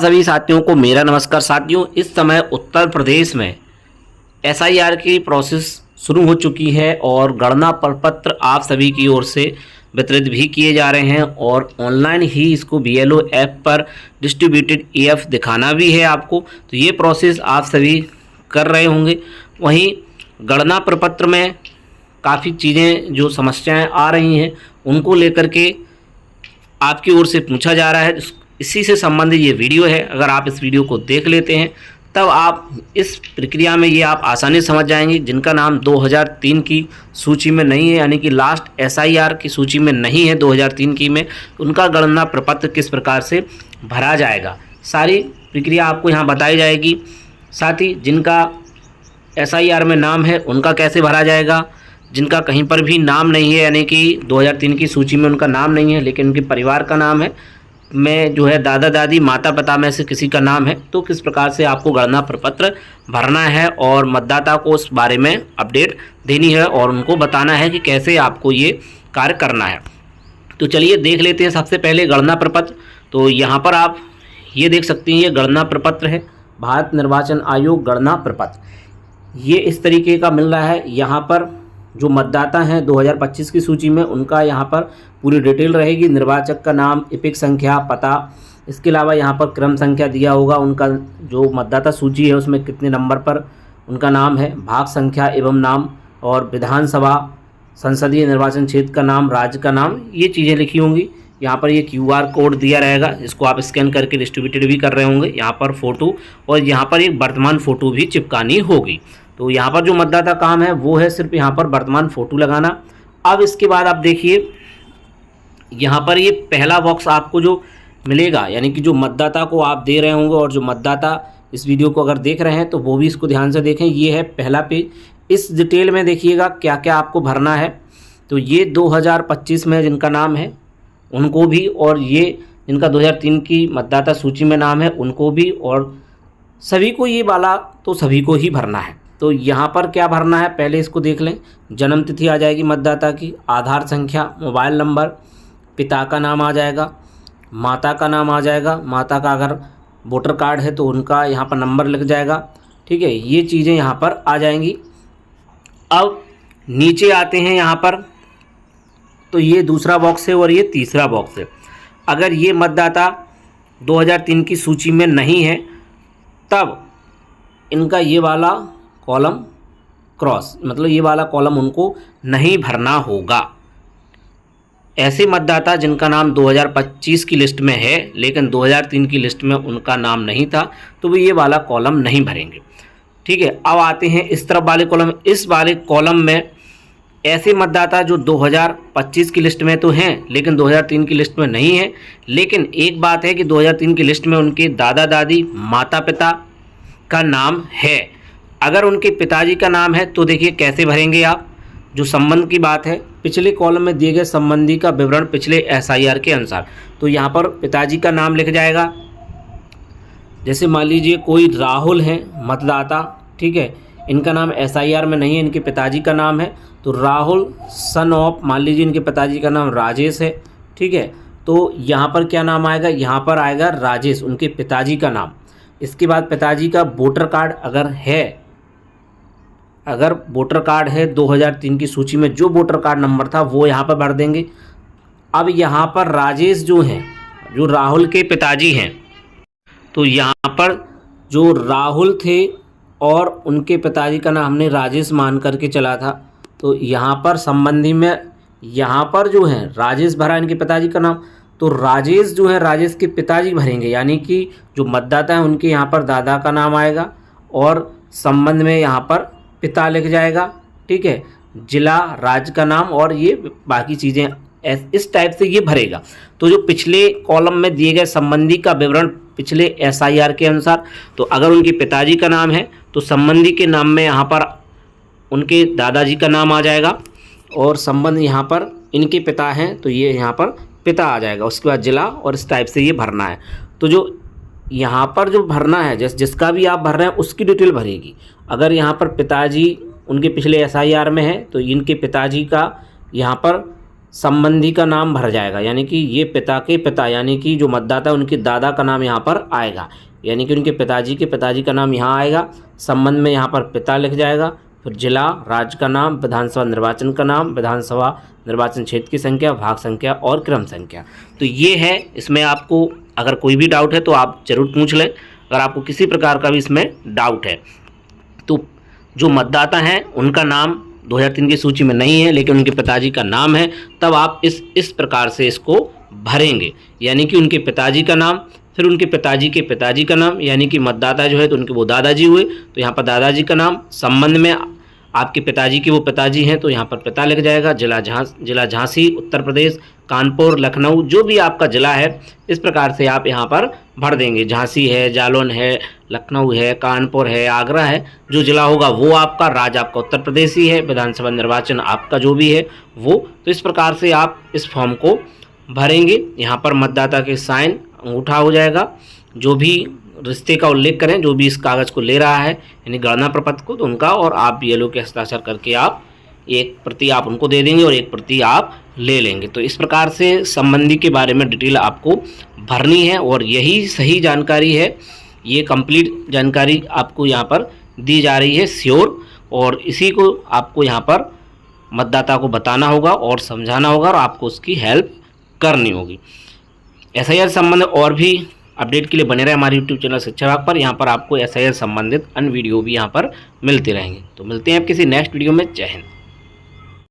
सभी साथियों को मेरा नमस्कार। साथियों, इस समय उत्तर प्रदेश में एसआईआर की प्रोसेस शुरू हो चुकी है और गणना प्रपत्र आप सभी की ओर से वितरित भी किए जा रहे हैं और ऑनलाइन ही इसको बीएलओ ऐप पर डिस्ट्रीब्यूटेड ईएफ दिखाना भी है आपको। तो ये प्रोसेस आप सभी कर रहे होंगे। वहीं गणना प्रपत्र में काफ़ी चीज़ें जो समस्याएं आ रही हैं उनको लेकर के आपकी ओर से पूछा जा रहा है। इसी से संबंधित ये वीडियो है। अगर आप इस वीडियो को देख लेते हैं तब आप इस प्रक्रिया में ये आप आसानी समझ जाएंगे। जिनका नाम 2003 की सूची में नहीं है, यानी कि लास्ट एसआईआर की सूची में नहीं है 2003 की में, उनका गणना प्रपत्र किस प्रकार से भरा जाएगा, सारी प्रक्रिया आपको यहाँ बताई जाएगी। साथ ही जिनका एसआईआर में नाम है उनका कैसे भरा जाएगा, जिनका कहीं पर भी नाम नहीं है, यानी कि 2003 की सूची में उनका नाम नहीं है लेकिन उनके परिवार का नाम है, में जो है दादा दादी माता पिता में से किसी का नाम है, तो किस प्रकार से आपको गणना प्रपत्र भरना है और मतदाता को उस बारे में अपडेट देनी है और उनको बताना है कि कैसे आपको ये कार्य करना है। तो चलिए देख लेते हैं सबसे पहले गणना प्रपत्र। तो यहाँ पर आप ये देख सकते हैं, ये गणना प्रपत्र है, भारत निर्वाचन आयोग गणना प्रपत्र। ये इस तरीके का मिल रहा है। यहाँ पर जो मतदाता हैं 2025 की सूची में उनका यहाँ पर पूरी डिटेल रहेगी, निर्वाचक का नाम, इपिक संख्या, पता। इसके अलावा यहाँ पर क्रम संख्या दिया होगा, उनका जो मतदाता सूची है उसमें कितने नंबर पर उनका नाम है, भाग संख्या एवं नाम, और विधानसभा संसदीय निर्वाचन क्षेत्र का नाम, राज्य का नाम, ये चीज़ें लिखी होंगी। यहाँ पर ये क्यूआर कोड दिया रहेगा, इसको आप स्कैन करके डिस्ट्रीब्यूटेड भी कर रहे होंगे। यहाँ पर फ़ोटो और यहाँ पर एक वर्तमान फ़ोटो भी चिपकानी होगी। तो यहाँ पर जो मतदाता काम है वो है सिर्फ यहाँ पर वर्तमान फ़ोटो लगाना। अब इसके बाद आप देखिए यहाँ पर ये पहला बॉक्स आपको जो मिलेगा, यानी कि जो मतदाता को आप दे रहे होंगे और जो मतदाता इस वीडियो को अगर देख रहे हैं तो वो भी इसको ध्यान से देखें। ये है पहला पेज। इस डिटेल में देखिएगा क्या क्या आपको भरना है। तो ये 2025 में जिनका नाम है उनको भी, और ये जिनका 2003 की मतदाता सूची में नाम है उनको भी, और सभी को ये वाला तो सभी को ही भरना है। तो यहाँ पर क्या भरना है पहले इसको देख लें। जन्म तिथि आ जाएगी मतदाता की, आधार संख्या, मोबाइल नंबर, पिता का नाम आ जाएगा, माता का नाम आ जाएगा, माता का अगर वोटर कार्ड है तो उनका यहाँ पर नंबर लिख जाएगा। ठीक है, ये चीज़ें यहाँ पर आ जाएंगी। अब नीचे आते हैं यहाँ पर, तो ये दूसरा बॉक्स है और ये तीसरा बॉक्स है। अगर ये मतदाता 2003 की सूची में नहीं है तब इनका ये वाला कॉलम क्रॉस, मतलब ये वाला कॉलम उनको नहीं भरना होगा। ऐसे मतदाता जिनका नाम 2025 की लिस्ट में है लेकिन 2003 की लिस्ट में उनका नाम नहीं था तो वो ये वाला कॉलम नहीं भरेंगे। ठीक है, अब आते हैं इस तरफ वाले कॉलम। इस वाले कॉलम में ऐसे मतदाता जो 2025 की लिस्ट में तो हैं लेकिन 2003 की लिस्ट में नहीं है, लेकिन एक बात है कि 2003 की लिस्ट में उनके दादा दादी माता पिता का नाम है। अगर उनके पिताजी का नाम है तो देखिए कैसे भरेंगे आप। जो संबंध की बात है, पिछले कॉलम में दिए गए संबंधी का विवरण पिछले एसआईआर के अनुसार, तो यहाँ पर पिताजी का नाम लिख जाएगा। जैसे मान लीजिए कोई राहुल है मतदाता, ठीक है, इनका नाम एसआईआर में नहीं है, इनके पिताजी का नाम है, तो राहुल सन ऑफ, मान लीजिए इनके पिताजी का नाम राजेश है। ठीक है, तो यहाँ पर क्या नाम आएगा, यहाँ पर आएगा राजेश, उनके पिताजी का नाम। इसके बाद पिताजी का वोटर कार्ड अगर है, अगर वोटर कार्ड है 2003 की सूची में जो वोटर कार्ड नंबर था वो यहाँ पर भर देंगे। अब यहाँ पर राजेश जो हैं, जो राहुल के पिताजी हैं, तो यहाँ पर जो राहुल थे और उनके पिताजी का नाम हमने राजेश मान करके चला था, तो यहाँ पर संबंधी में यहाँ पर जो है राजेश भरा इनके पिताजी का नाम, तो राजेश जो है राजेश के पिताजी भरेंगे, यानी कि जो मतदाता है उनके यहाँ पर दादा का नाम आएगा और संबंध में यहाँ पर पिता लिख जाएगा। ठीक है, जिला, राज्य का नाम और ये बाकी चीज़ें इस टाइप से ये भरेगा। तो जो पिछले कॉलम में दिए गए संबंधी का विवरण पिछले एसआईआर के अनुसार, तो अगर उनके पिताजी का नाम है तो संबंधी के नाम में यहाँ पर उनके दादाजी का नाम आ जाएगा, और संबंध यहाँ पर इनके पिता हैं तो ये यहाँ पर पिता आ जाएगा। उसके बाद जिला, और इस टाइप से ये भरना है। तो जो यहाँ पर जो भरना है, जिसका भी आप भर रहे हैं उसकी डिटेल भरेगी। अगर यहाँ पर पिताजी उनके पिछले एसआईआर में है तो इनके पिताजी का यहाँ पर संबंधी का नाम भर जाएगा, यानी कि ये पिता के पिता, यानी कि जो मतदाता है उनके दादा का नाम यहाँ पर आएगा, यानी कि उनके पिताजी के पिताजी का नाम यहाँ आएगा। संबंध में यहाँ पर पिता लिख जाएगा, फिर जिला, राज्य का नाम, विधानसभा निर्वाचन का नाम, विधानसभा निर्वाचन क्षेत्र की संख्या, भाग संख्या और क्रम संख्या। तो ये है। इसमें आपको अगर कोई भी डाउट है तो आप ज़रूर पूछ लें। अगर आपको किसी प्रकार का भी इसमें डाउट है तो जो मतदाता हैं उनका नाम 2003 की सूची में नहीं है लेकिन उनके पिताजी का नाम है, तब आप इस प्रकार से इसको भरेंगे, यानी कि उनके पिताजी का नाम, फिर उनके पिताजी के पिताजी का नाम, यानी कि मतदाता जो है तो उनके वो दादाजी हुए तो यहाँ पर दादाजी का नाम। संबंध में आपके पिताजी के वो पिताजी हैं तो यहाँ पर पिता लिख जाएगा। जिला झांसी उत्तर प्रदेश, कानपुर, लखनऊ, जो भी आपका ज़िला है इस प्रकार से आप यहाँ पर भर देंगे। झांसी है, जालौन है, लखनऊ है, कानपुर है, आगरा है, जो ज़िला होगा वो आपका, राज्य आपका उत्तर प्रदेश ही है, विधानसभा निर्वाचन आपका जो भी है वो। तो इस प्रकार से आप इस फॉर्म को भरेंगे। यहाँ पर मतदाता के साइन अंगूठा हो जाएगा, जो भी रिश्ते का उल्लेख करें, जो भी इस कागज़ को ले रहा है यानी गणना प्रपत्र को, तो उनका, और आप बीएलओ के हस्ताक्षर करके आप एक प्रति आप उनको दे देंगे और एक प्रति आप ले लेंगे। तो इस प्रकार से संबंधी के बारे में डिटेल आपको भरनी है और यही सही जानकारी है। ये कंप्लीट जानकारी आपको यहाँ पर दी जा रही है श्योर, और इसी को आपको यहाँ पर मतदाता को बताना होगा और समझाना होगा और आपको उसकी हेल्प करनी होगी। एसआईआर संबंधित और भी अपडेट के लिए बने रहे हमारे यूट्यूब चैनल शिक्षा विभाग पर। यहाँ पर आपको एसआईआर संबंधित अन्य वीडियो भी यहाँ पर मिलते रहेंगे। तो मिलते हैं आप किसी नेक्स्ट वीडियो में। जय हिंद।